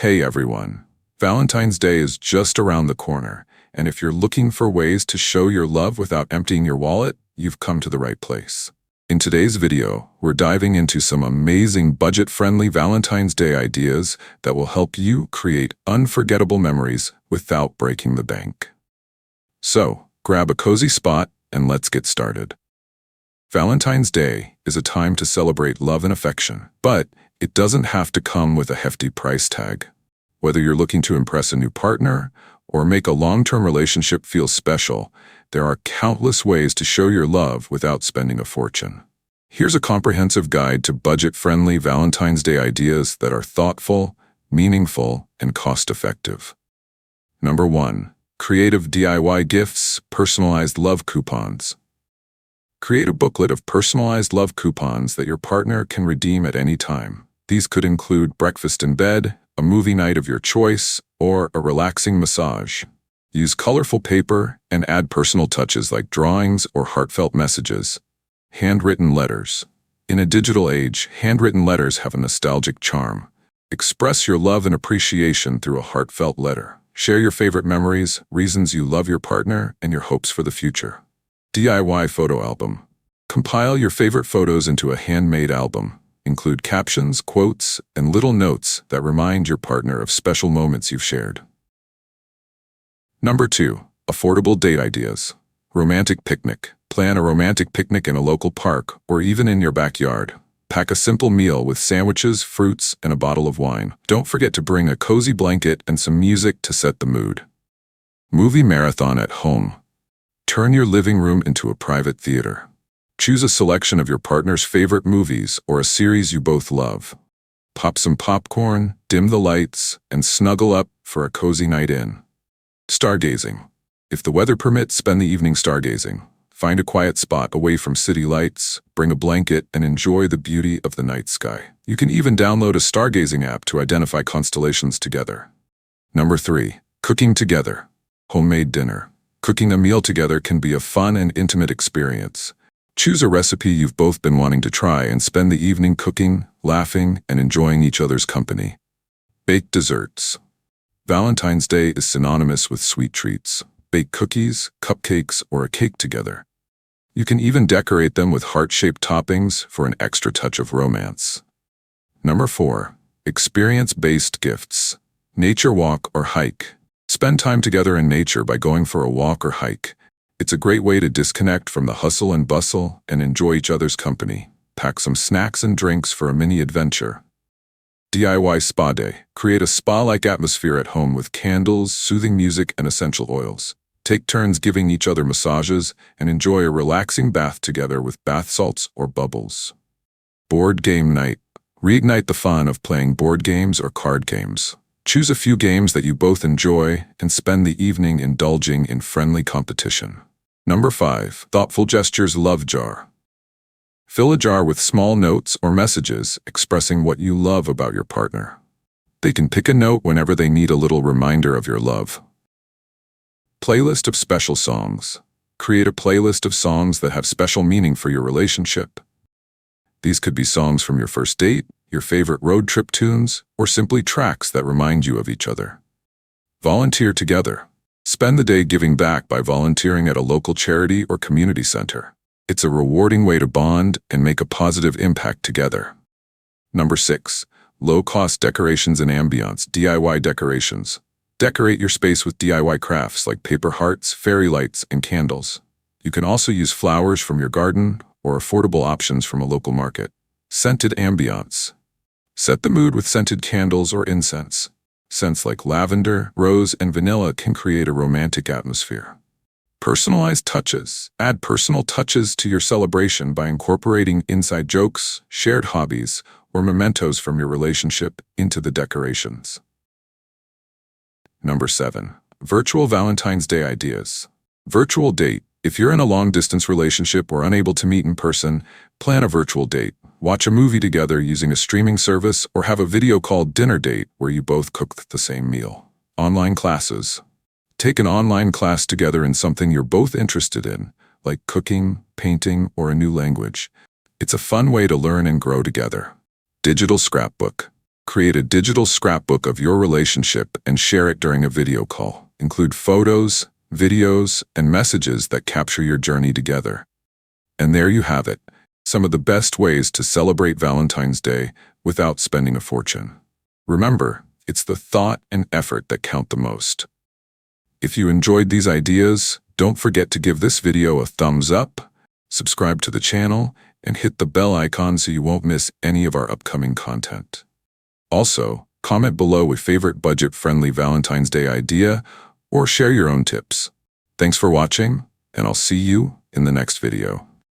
Hey everyone, Valentine's Day is just around the corner, and if you're looking for ways to show your love without emptying your wallet, you've come to the right place. In today's video, we're diving into some amazing budget-friendly Valentine's Day ideas that will help you create unforgettable memories without breaking the bank. So, grab a cozy spot and let's get started. Valentine's Day is a time to celebrate love and affection, but it doesn't have to come with a hefty price tag. Whether you're looking to impress a new partner or make a long-term relationship feel special, there are countless ways to show your love without spending a fortune. Here's a comprehensive guide to budget-friendly Valentine's Day ideas that are thoughtful, meaningful, and cost-effective. Number 1. Creative DIY gifts, personalized love coupons. Create a booklet of personalized love coupons that your partner can redeem at any time. These could include breakfast in bed, a movie night of your choice, or a relaxing massage. Use colorful paper and add personal touches like drawings or heartfelt messages. Handwritten letters. In a digital age, handwritten letters have a nostalgic charm. Express your love and appreciation through a heartfelt letter. Share your favorite memories, reasons you love your partner, and your hopes for the future. DIY photo album. Compile your favorite photos into a handmade album. Include captions, quotes, and little notes that remind your partner of special moments you've shared. Number 2. Affordable date ideas. Romantic picnic. Plan a romantic picnic in a local park or even in your backyard. Pack a simple meal with sandwiches, fruits, and a bottle of wine. Don't forget to bring a cozy blanket and some music to set the mood. Movie marathon at home. Turn your living room into a private theater. Choose a selection of your partner's favorite movies or a series you both love. Pop some popcorn, dim the lights, and snuggle up for a cozy night in. Stargazing. If the weather permits, spend the evening stargazing. Find a quiet spot away from city lights, bring a blanket, and enjoy the beauty of the night sky. You can even download a stargazing app to identify constellations together. Number 3. Cooking together. Homemade dinner. Cooking a meal together can be a fun and intimate experience. Choose a recipe you've both been wanting to try and spend the evening cooking, laughing, and enjoying each other's company. Baked desserts. Valentine's Day is synonymous with sweet treats. Bake cookies, cupcakes, or a cake together. You can even decorate them with heart-shaped toppings for an extra touch of romance. Number 4. Experience-based gifts. Nature walk or hike. Spend time together in nature by going for a walk or hike. It's a great way to disconnect from the hustle and bustle and enjoy each other's company. Pack some snacks and drinks for a mini adventure. DIY spa day. Create a spa-like atmosphere at home with candles, soothing music, and essential oils. Take turns giving each other massages and enjoy a relaxing bath together with bath salts or bubbles. Board game night. Reignite the fun of playing board games or card games. Choose a few games that you both enjoy and spend the evening indulging in friendly competition. Number 5. Thoughtful gestures love jar. Fill a jar with small notes or messages expressing what you love about your partner. They can pick a note whenever they need a little reminder of your love. Playlist of special songs. Create a playlist of songs that have special meaning for your relationship. These could be songs from your first date, your favorite road trip tunes, or simply tracks that remind you of each other. Volunteer together. Spend the day giving back by volunteering at a local charity or community center. It's a rewarding way to bond and make a positive impact together. Number 6. Low-cost decorations and ambiance. DIY decorations. Decorate your space with DIY crafts like paper hearts, fairy lights, and candles. You can also use flowers from your garden or affordable options from a local market. Scented ambiance. Set the mood with scented candles or incense. Scents like lavender, rose, and vanilla can create a romantic atmosphere. Personalized touches. Add personal touches to your celebration by incorporating inside jokes, shared hobbies, or mementos from your relationship into the decorations. Number 7. Virtual Valentine's Day ideas. Virtual date. If you're in a long-distance relationship or unable to meet in person, plan a virtual date. Watch a movie together using a streaming service or have a video called dinner date where you both cook the same meal. Online classes. Take an online class together in something you're both interested in, like cooking, painting, or a new language. It's a fun way to learn and grow together. Digital scrapbook. Create a digital scrapbook of your relationship and share it during a video call. Include photos, videos, and messages that capture your journey together. And there you have it, some of the best ways to celebrate Valentine's Day without spending a fortune. Remember, it's the thought and effort that count the most. If you enjoyed these ideas, don't forget to give this video a thumbs up, subscribe to the channel, and hit the bell icon so you won't miss any of our upcoming content. Also, comment below with favorite budget-friendly Valentine's Day idea or share your own tips. Thanks for watching, and I'll see you in the next video.